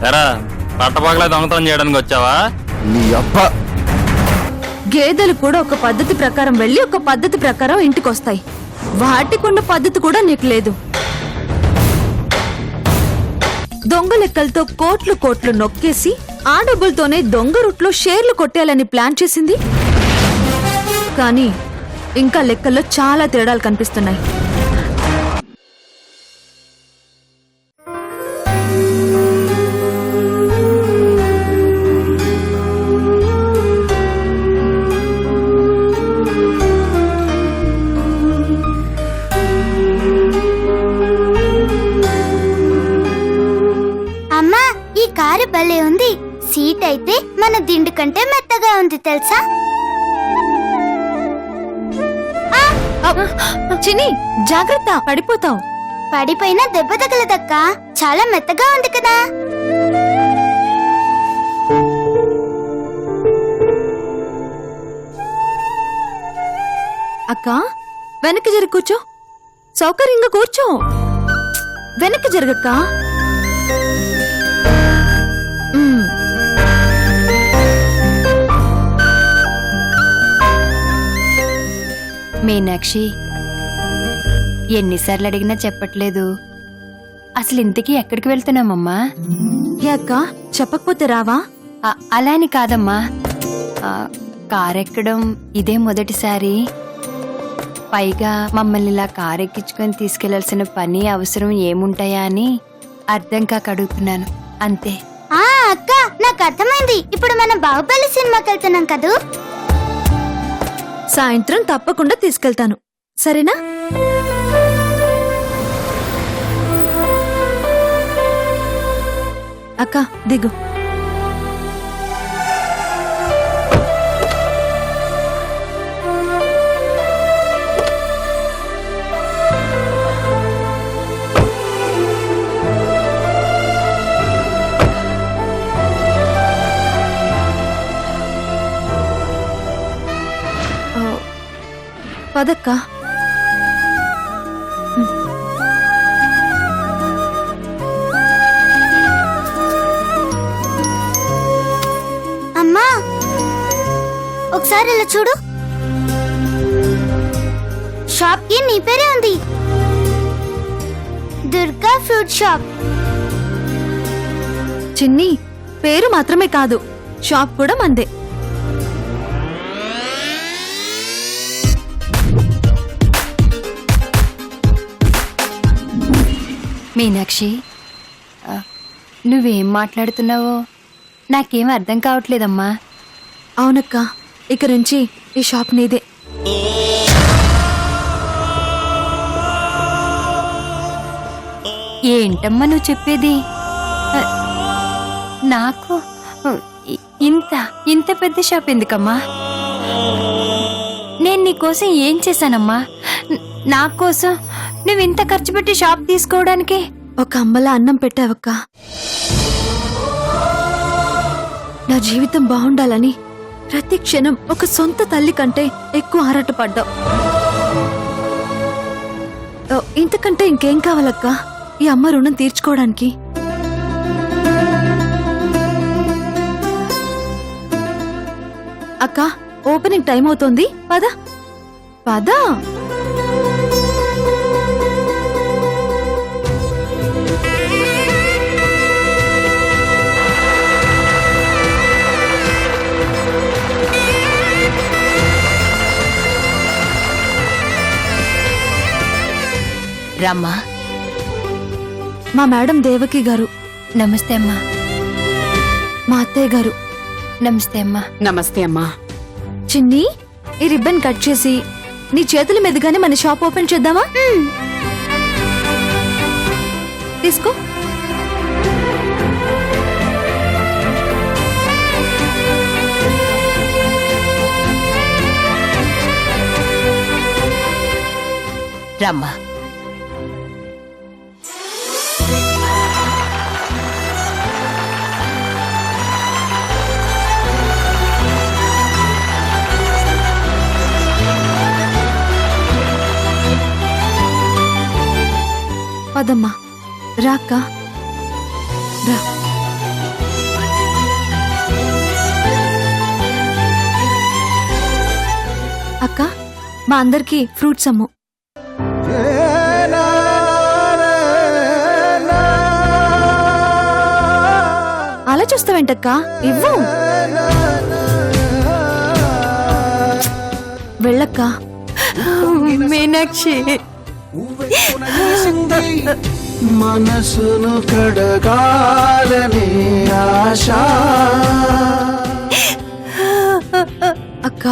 ఎరా పట్టపగలే దొంగతనం చేయడానికి వచ్చావా? నీ అబ్బా గేదెలు కూడా ఒక పద్ధతి ప్రకారం వెళ్ళి ఒక పద్ధతి ప్రకారం ఇంటికి వస్తాయి. వాటికున్న పద్ధతి కూడా నీకు లేదు. దొంగ లెక్కలతో కోట్లు కోట్లు నొక్కేసి ఆ డబ్బులతోనే దొంగ రూట్లో షేర్లు కొట్టేయాలని ప్లాన్ చేసింది. కానీ ఇంకా లెక్కల్లో చాలా తేడాలు కనిపిస్తున్నాయి. అమ్మా, ఈ కారు భలే ఉంది. సీట్ అయితే మన దిండు కంటే మెత్తగా ఉంది తెలుసా? చిన్ని జాగ్రత్త, పడిపోతావు. పడిపోయినా దెబ్బ తగలదక్క, చాలా మెత్తగా ఉంది కదా. అక్క వెనక్కి జరిగి కూర్చో. సౌకర్యంగా కూర్చో. వెనక్కి జరగక్క. మీనాక్షి, ఎన్నిసార్లు అడిగినా చెప్పట్లేదు. అసలు ఇంతకీ ఎక్కడికి వెళ్తున్నామమ్మా? ఏ అక్క, చెప్పకపోతే రావా? అలా అని కాదమ్మా, కారెక్కడం ఇదే మొదటిసారి. పైగా మమ్మల్ని ఇలా కారెక్కించుకొని తీసుకెళ్లాల్సిన పని అవసరం ఏముంటాయా అని అర్థం కాక అడుగుతున్నాను, అంతే. అక్క, నాకు అర్థమైంది. ఇప్పుడు మనం బాహుబలి సినిమాకి వెళ్తున్నాం కదూ. సాయంత్రం తప్పకుండా తీసుకెళ్తాను, సరేనా? అక్క దిగు. పదక్క. అమ్మా, ఒకసారి ఇలా చూడు. షాప్ కి నీ పేరే ఉంది, దుర్గా ఫ్రూట్ షాప్. చిన్ని, పేరు మాత్రమే కాదు, షాప్ కూడా మందే. మీనాక్షి, నువ్వేం మాట్లాడుతున్నావో నాకేం అర్థం కావట్లేదమ్మా. అవునక్క, ఇక నుంచి ఈ షాప్ నీదే. ఏంటమ్మా నువ్వు చెప్పేది? నాకు ఇంత ఇంత పెద్ద షాప్ ఎందుకమ్మా? నేను నీకోసం ఏం చేశానమ్మా? నా కోసం నువ్వు ఇంత ఖర్చు పెట్టి షాప్ తీసుకోవడానికి? ఒక అమ్మలా అన్నం పెట్టావక్క. నా జీవితం బాగుండాలని ప్రతి క్షణం ఒక సొంత తల్లి కంటే ఎక్కువ ఆరాటపడ్డావు. ఇంతకంటే ఇంకేం కావాలక్క ఈ అమ్మ రుణం తీర్చుకోవడానికి? అక్క, ఓపెనింగ్ టైం అవుతోంది, పద పద. రమ్మా. మా మేడం దేవకి గారు. నమస్తే అమ్మా. మా అత్తయ్య గారు. నమస్తే అమ్మా. నమస్తే అమ్మా. చిన్ని, ఈ రిబ్బన్ కట్ చేసి నీ చేతుల మీదుగానే మన షాప్ ఓపెన్ చేద్దామా? తీసుకో. రమ్మా. పదమ్మా, రాక్క రా. అక్క మా అందరికి ఫ్రూట్స్ అమ్ము. అలా చూస్తావేంటక్క, ఇవ్వు. వెళ్ళక్క. మీనాక్షి, మనసును కడగాలనే ఆశ. అక్క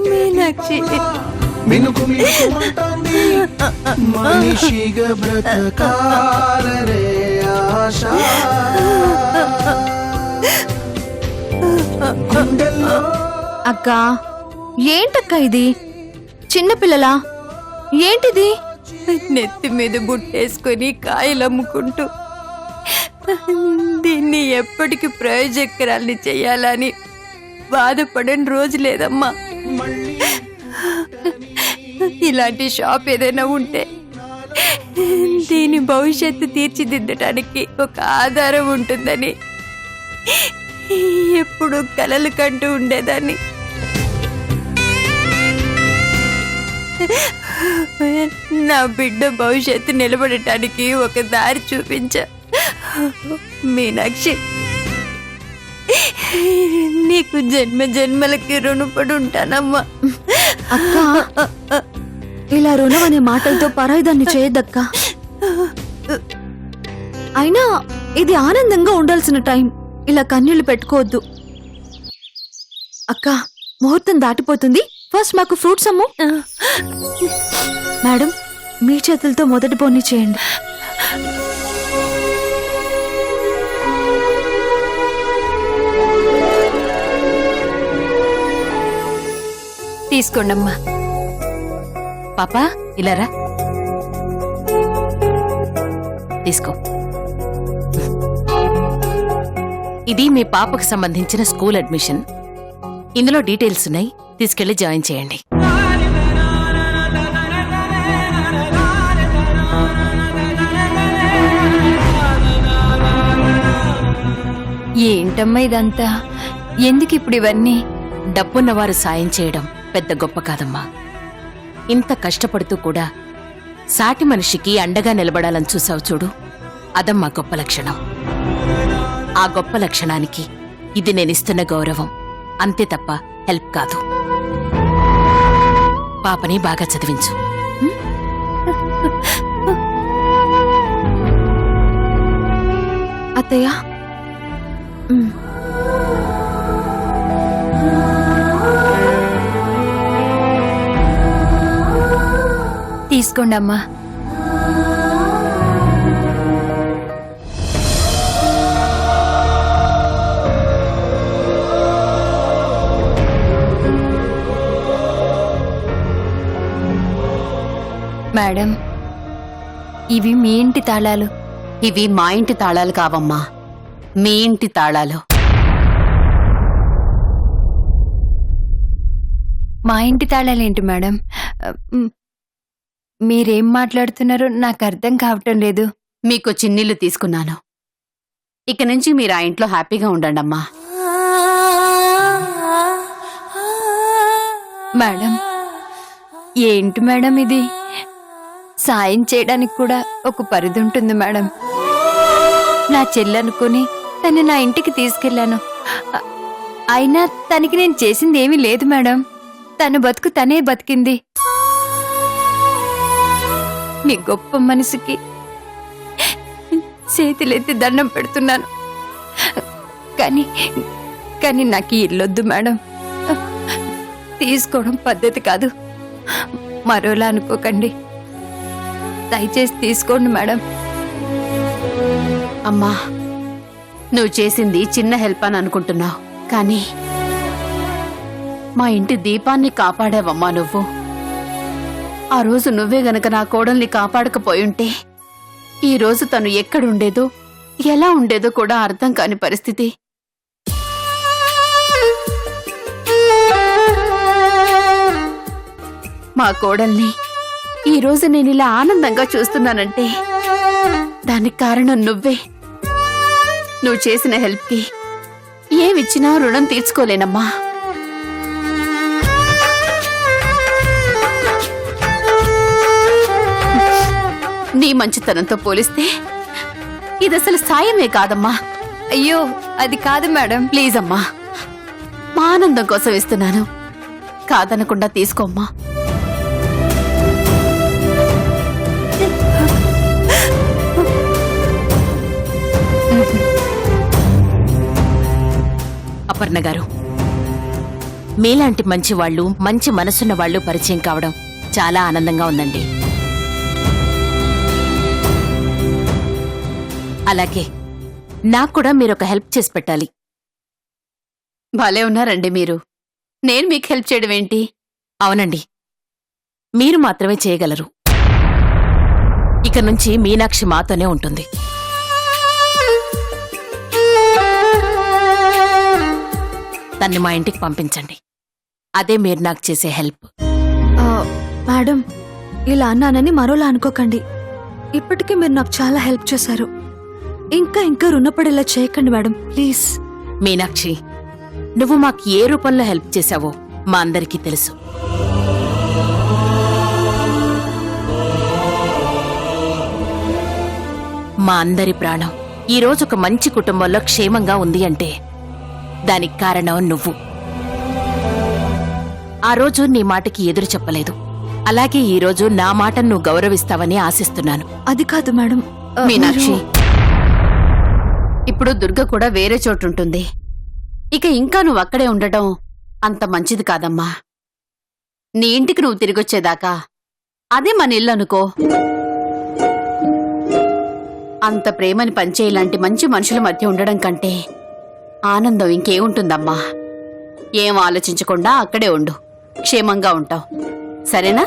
మీనాక్షి, మినుకు మినుకుమంటోంది మనిషిగా బ్రతకాలనే ఆశ. గుండెల్లో అక్క ఏంటక్క ఇది? చిన్నపిల్లలా ఏంటిది? నెత్తి మీద బుట్టేసుకొని కాయలు అమ్ముకుంటూ దీన్ని ఎప్పటికి ప్రయోజకరాల్ని చెయ్యాలని బాధపడని రోజు లేదమ్మా. ఇలాంటి షాప్ ఏదైనా ఉంటే దీని భవిష్యత్తు తీర్చిదిద్దటానికి ఒక ఆధారం ఉంటుందని ఎప్పుడు కలలు కంటూ ఉండేదాన్ని. నా బిడ్డ భవిష్యత్తు నిలబడటానికి ఒక దారి చూపించా. మీనాక్షి, నీకు జన్మ జన్మలకి రుణపడి ఉంటానమ్మా. అక్క ఇలా రుణం అనే మాటలతో పరాయిదాన్ని చేయొద్దక్క. అయినా ఇది ఆనందంగా ఉండాల్సిన టైం, ఇలా కన్నీళ్లు పెట్టుకోవద్దు. అక్క ముహూర్తం దాటిపోతుంది, ఫస్ట్ మాకు ఫ్రూట్స్ అమ్ము. మేడం మీ చేతులతో మొదటి బోని చేయండి. తీసుకోండమ్మా. పాపా ఇలారా, తీసుకో. ఇది మీ పాపకు సంబంధించిన స్కూల్ అడ్మిషన్. ఇందులో డీటెయిల్స్ ఉన్నాయి, తీసుకెళ్లి జాయిన్ చేయండి. ఏంటమ్మా ఇదంతా? ఎందుకు ఇప్పుడు ఇవన్నీ? డబ్బున్నవారు సాయం చేయడం పెద్ద గొప్ప కాదమ్మా. ఇంత కష్టపడుతూ కూడా సాటి మనిషికి అండగా నిలబడాలని చూసావు చూడు, అదమ్మా గొప్ప లక్షణం. ఆ గొప్ప లక్షణానికి ఇది నేనిస్తున్న గౌరవం, అంతే తప్ప హెల్ప్ కాదు. పాపని బాగా చదివించు. అత్తయ్య తీసుకోండమ్మా. మేడం, ఇవి మీ ఇంటి తాళాలు. ఇవి మా ఇంటి తాళాలు కావమ్మా, మీ ఇంటి తాళాలు. మా ఇంటి తాళాలేంటి మేడం? మీరేం మాట్లాడుతున్నారో నాకు అర్థం కావటం లేదు. మీకు చిన్నీళ్లు తీసుకున్నాను. ఇక నుంచి మీరు ఆ ఇంట్లో హ్యాపీగా ఉండండమ్మా. మేడం, ఏంటి మేడం ఇది? సాయం చేయడానికి కూడా ఒక పరిధి ఉంటుంది మేడం. నా చెల్లనుకుని తను నా ఇంటికి తీసుకెళ్లాను. అయినా తనకి నేను చేసింది ఏమీ లేదు మేడం. తన బతుకు తనే బతికింది. మీ గొప్ప మనసుకి చేతులెత్తి దండం పెడుతున్నాను. కానీ నాకు ఈ ఇల్లొద్దు మేడం. తీసుకోవడం పద్ధతి కాదు. మరోలా అనుకోకండి, దయచేసి తీసుకోండి మేడం. అమ్మా, నువ్వు చేసింది చిన్న హెల్ప్ అని అనుకుంటున్నావు, కానీ మా ఇంటి దీపాన్ని కాపాడావమ్మా నువ్వు. ఆ రోజు నువ్వే గనక నా కోడల్ని కాపాడకపోయుంటే ఈ రోజు తను ఎక్కడుండేదో ఎలా ఉండేదో కూడా అర్థం కాని పరిస్థితి. మా కోడల్ని ఈ రోజు నేను ఇలా ఆనందంగా చూస్తున్నానంటే దానికి కారణం నువ్వే. నువ్వు చేసిన హెల్ప్కి ఏమిచ్చినా రుణం తీర్చుకోలేనమ్మా. నీ మంచితనంతో పోలిస్తే ఇది అసలు సాయమే కాదమ్మా. అయ్యో అది కాదు మేడం. ప్లీజ్ అమ్మా, మా ఆనందం కోసం ఇస్తున్నాను, కాదనకుండా తీసుకోమ్మా. అపర్ణ గారు, మీలాంటి మంచి వాళ్ళు, మంచి మనసున్న వాళ్ళు పరిచయం కావడం చాలా ఆనందంగా ఉందండి. అలాగే నాకు కూడా మీరు ఒక హెల్ప్ చేసి పెట్టాలి. భలే ఉన్నారండి మీరు. నేను మీకు హెల్ప్ చేయడం ఏంటి? అవునండి, మీరు మాత్రమే చేయగలరు. ఇక నుంచి మీనాక్షి మాతోనే ఉంటుంది. తన్ని మా ఇంటికి పంపించండి. అదే మీరు నాకు చేసే హెల్ప్. మేడం, ఇలా అన్నానని మరోలా అనుకోకండి. ఇప్పటికీ మీరు నాకు చాలా హెల్ప్ చేశారు. ఇంకా ఇంకా రుణపడేలా చేయకండి మేడం, ప్లీజ్. మీనాక్షి, నువ్వు మాకు ఏ రూపంలో హెల్ప్ చేశావో మా అందరికీ తెలుసు. మా అందరి ప్రాణం ఈరోజు ఒక మంచి కుటుంబంలో క్షేమంగా ఉంది అంటే దానికి కారణం నువ్వు. ఆ రోజు నీ మాటకి ఎదురు చెప్పలేదు. అలాగే ఈ రోజు నా మాటను నువ్వు గౌరవిస్తావని ఆశిస్తున్నాను. అది కాదు మేడం. మీనాక్షి, ఇప్పుడు దుర్గ కూడా వేరే చోటుంటుంది. ఇక ఇంకా నువ్వు అక్కడే ఉండటం అంత మంచిది కాదమ్మా. నీ ఇంటికి నువ్వు తిరిగొచ్చేదాకా అదే మన ఇల్లు అనుకో. అంత ప్రేమని పంచే ఇలాంటి మంచి మనుషుల మధ్య ఉండడం కంటే ఆనందం ఇంకేముంటుందమ్మా. ఏం ఆలోచించకుండా అక్కడే ఉండు, క్షేమంగా ఉంటావు. సరేనా?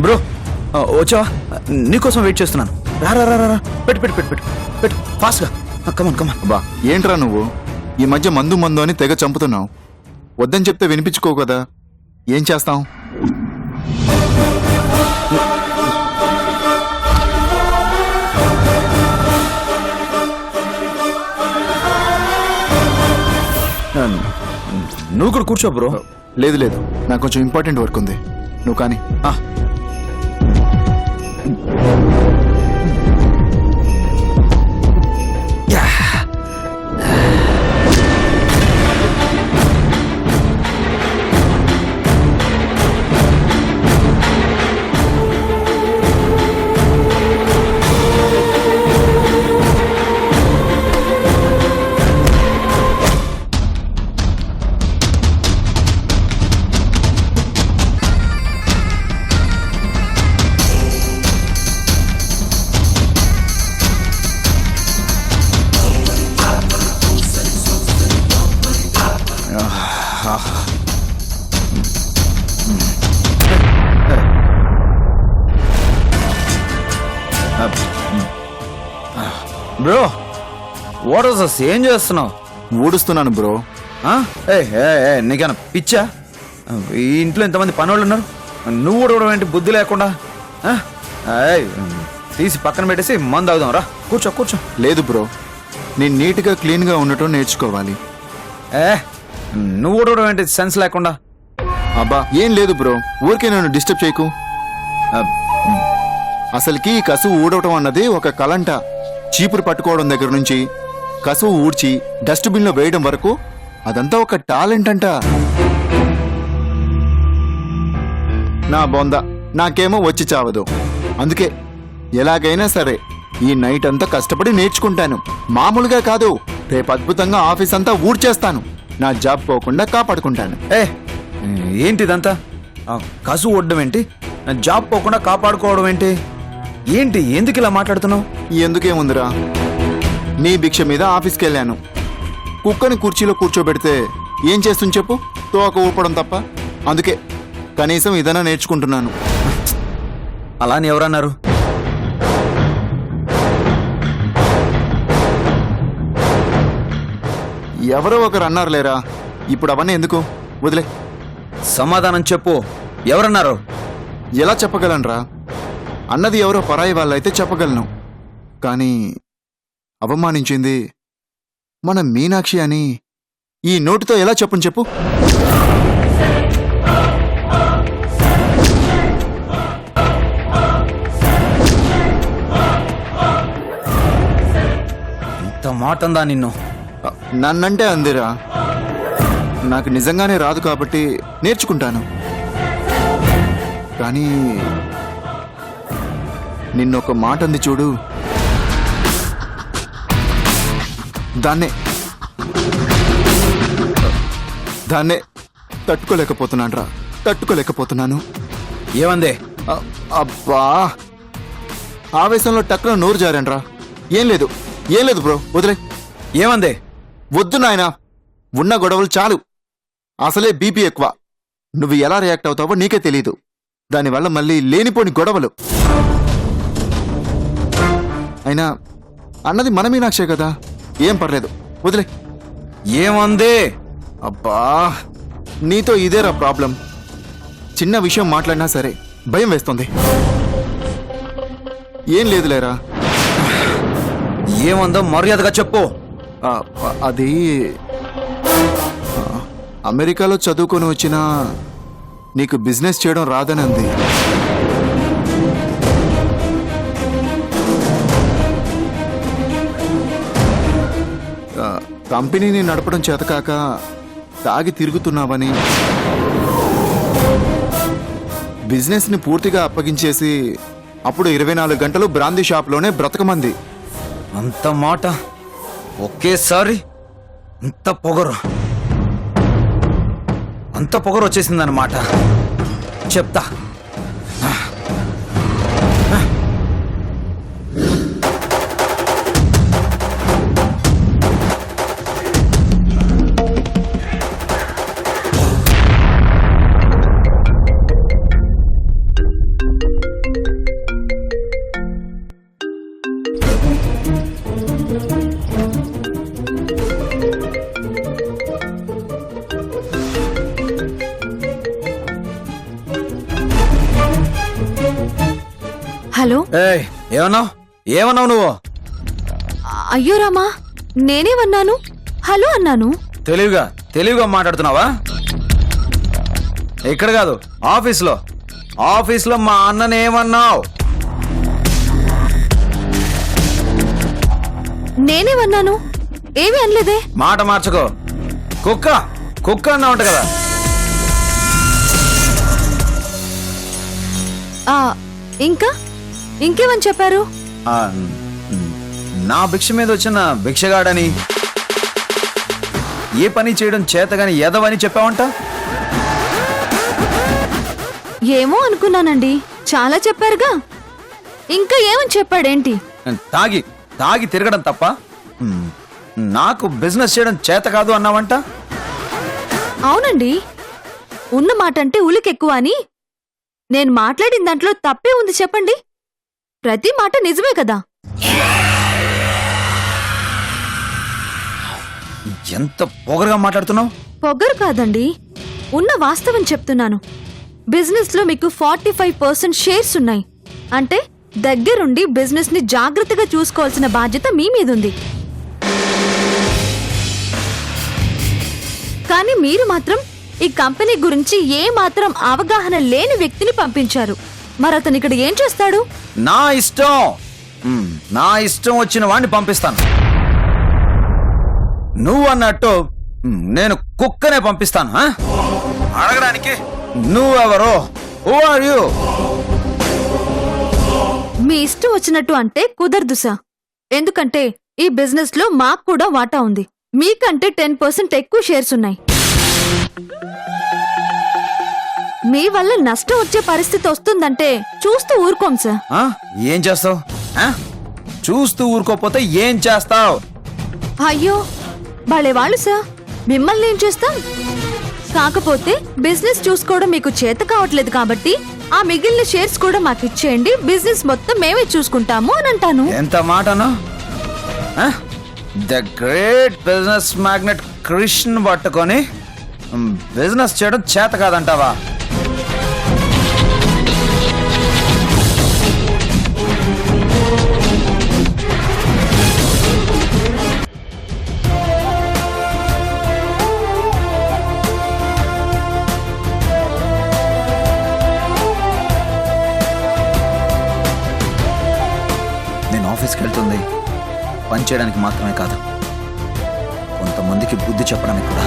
బ్రో వచ్చావా? నీకోసం వెయిట్ చేస్తున్నాను. రా రా రా రా పెట్టు పెట్టు పెట్టు పెట్టు పెట్టు ఫాస్ట్గా. Come on come on. బా ఏంట్రా నువ్వు ఈ మధ్య మందు మందు అని తెగ చంపుతున్నావు. వద్దని చెప్తే వినిపించుకో కదా, ఏం చేస్తాం? నువ్వు కూడా కూర్చో బ్రో. లేదు లేదు, నాకు కొంచెం ఇంపార్టెంట్ వర్క్ ఉంది, నువ్వు కానీ. Bro what was this? ఏం చేస్తున్నావు? ఊడుస్తున్నాను బ్రో. నీకేనా పిచ్చా? ఈ ఇంట్లో ఇంతమంది పనోళ్ళు ఉన్నారు, నువ్వు ఊడవడం ఏంటి బుద్ధి లేకుండా? తీసి పక్కన పెట్టేసి మందు అవుదాం. రా కూర్చో కూర్చో. లేదు బ్రో, నేను నీట్గా క్లీన్గా ఉండటం నేర్చుకోవాలి. నువ్వు ఊడవడం ఏంటి సెన్స్ లేకుండా? అబ్బా ఏం లేదు బ్రో, ఊరికే నన్ను డిస్టర్బ్ చేయకు. అసలుకి కసువు ఊడవటం అన్నది ఒక కలంట. చీపురు పట్టుకోవడం దగ్గర నుంచి కసువు ఊడ్చి డస్ట్బిన్లో వేయడం వరకు అదంతా ఒక టాలెంట్ అంట. నా బొంద నాకేమో వచ్చి చావదు. అందుకే ఎలాగైనా సరే ఈ నైట్ అంతా కష్టపడి నేర్చుకుంటాను. మామూలుగా కాదు, రేపు అద్భుతంగా ఆఫీస్ అంతా ఊడ్చేస్తాను. నా జాబ్ పోకుండా కాపాడుకుంటాను. ఏ ఏంటిదంతా కసు ఒడ్డం ఏంటి, నా జాబ్ పోకుండా కాపాడుకోవడం ఏంటి? ఏంటి ఎందుకు ఇలా మాట్లాడుతున్నావు? ఎందుకేముందిరా, నీ భిక్ష మీద ఆఫీస్కి వెళ్ళాను. కుక్కని కుర్చీలో కూర్చోబెడితే ఏం చేస్తుంది చెప్పు? తోక ఊపడం తప్ప. అందుకే కనీసం ఇదన్నా నేర్చుకుంటున్నాను. అలా అని ఎవరన్నారు? ఎవరో ఒకరు అన్నారు లేరా, ఇప్పుడు అవన్నీ ఎందుకు, వదిలే. సమాధానం చెప్పు, ఎవరన్నారు? ఎలా చెప్పగలనురా? అన్నది ఎవరో పరాయి వాళ్ళైతే చెప్పగలను, కానీ అవమానించింది మన మీనాక్షి అని ఈ నోటితో ఎలా చెప్పును చెప్పు? ఇంత మాట అందా నిన్ను? నన్నంటే అందిరా, నాకు నిజంగానే రాదు కాబట్టి నేర్చుకుంటాను. కానీ నిన్నొక మాట అంది చూడు, దాన్నే తట్టుకోలేకపోతున్నాను రా, తట్టుకోలేకపోతున్నాను. ఏమందే? అబ్బా, ఆవేశంలో టక్కున నోరు జారాన్రా. ఏం లేదు బ్రో, వదిలే. ఏమందే? వద్దు నాయనా, ఉన్న గొడవలు చాలు. అసలే బీపీ ఎక్కువ. నువ్వు ఎలా రియాక్ట్ అవుతావో నీకే తెలీదు. దానివల్ల మళ్ళీ లేనిపోని గొడవలు. అయినా అన్నది మన మీనాక్షే కదా, ఏం పర్లేదు, వదిలే. ఏమందే? అబ్బా, నీతో ఇదేరా ప్రాబ్లం. చిన్న విషయం మాట్లాడినా సరే భయం వేస్తుంది. ఏం లేదులేరా. ఏమందో మర్యాదగా చెప్పు. అది అమెరికాలో చదువుకొని వచ్చినా నీకు బిజినెస్ చేయడం రాదని అంది. కంపెనీని నడపడం చేతకాక తాగి తిరుగుతున్నావని, బిజినెస్ని పూర్తిగా అప్పగించేసి అప్పుడు 24 గంటలు బ్రాందీ షాప్లోనే బ్రతకమంది. అంత మాట ఒకేసారి అంత పొగరు వచ్చేసిందన్నమాట. చెప్తా. హలో. ఏమన్నావు నువ్వు? అయ్యో రామా, నేనేమన్నాను? హలో అన్నాను. తెలివిగా మాట్లాడుతున్నావా? ఇక్కడ కాదు, ఆఫీస్లో మా అన్ననేమన్నావు? నేనేమన్నాను? ఏమీ అనలేదే. మాట మార్చుకో. కుక్క అన్నా ఉంట కదా. ఇంకేమని చెప్పారు? నా భిక్ష మీద వచ్చిన భిక్షగాడని, ఏ పని చేయడం చేతగాని ఎదవని చెప్పావంట. ఏమో అనుకున్నానండి, చాలా చెప్పారుగా. ఇంకా ఏమని చెప్పాడేంటి? తాగి తిరగడం తప్ప నాకు బిజినెస్ చేయడం చేత కాదు అన్నావంట. అవునండి, ఉన్న మాట అంటే ఉలికెక్కువ అని. నేను మాట్లాడిన దాంట్లో తప్పే ఉంది చెప్పండి? ప్రతి మాట నిజమే కదా. ఎంత పొగరుగా మాట్లాడుతున్నావు? పొగరు కాదండి, ఉన్న వాస్తవం చెప్తున్నాను. బిజినెస్ లో మీకు 45% షేర్స్ ఉన్నాయి. అంటే దగ్గరుండి బిజినెస్ ని జాగ్రత్తగా చూసుకోవాల్సిన బాధ్యత మీ మీదుంది. కానీ మీరు మాత్రం ఈ కంపెనీ గురించి ఏ మాత్రం అవగాహన లేని వ్యక్తిని పంపించారు. మరతను ఇక్కడ ఏం చేస్తాడు? నా ఇష్టం వచ్చిన వాడిని పంపిస్తాను. నువ్వు అన్నట్టు నేను కుక్కనే పంపిస్తాను. అడగడానికి నువ్వెవరో? Who are you? మీ ఇష్టం వచ్చినట్టు అంటే కుదరదు సార్. ఎందుకంటే ఈ బిజినెస్ లో మాకు కూడా వాటా ఉంది. మీకంటే 10% ఎక్కువ షేర్స్ ఉన్నాయి. మీ వల్ల నష్టం వచ్చే పరిస్థితి వస్తుందంటే చూస్తూ ఊరుకోం సార్. ఆ? ఏం చేస్తావు? చూస్తూ ఊరుకోపోతే ఏం చేస్తావు? అయ్యో వాళ్ళే వాళ్ళు సార్, మిమ్మల్ని ఏం చేస్తాం? కాకపోతే బిజినెస్ చూసుకోవడం మీకు చేత కావట్లేదు కాబట్టి ఆ మిగిలిన షేర్స్ కూడా మాకు ఇచ్చేయండి, బిజినెస్ మొత్తం మేమే చూసుకుంటాము అని అంటాను. ఎంత మాటను? The great business magnet Krishna పట్టుకొని బిజినెస్ చేయడం చేత కాదంటావా? నేను ఆఫీస్కి వెళ్తుంది పని చేయడానికి మాత్రమే కాదు, కొంతమందికి బుద్ధి చెప్పడానికి కూడా.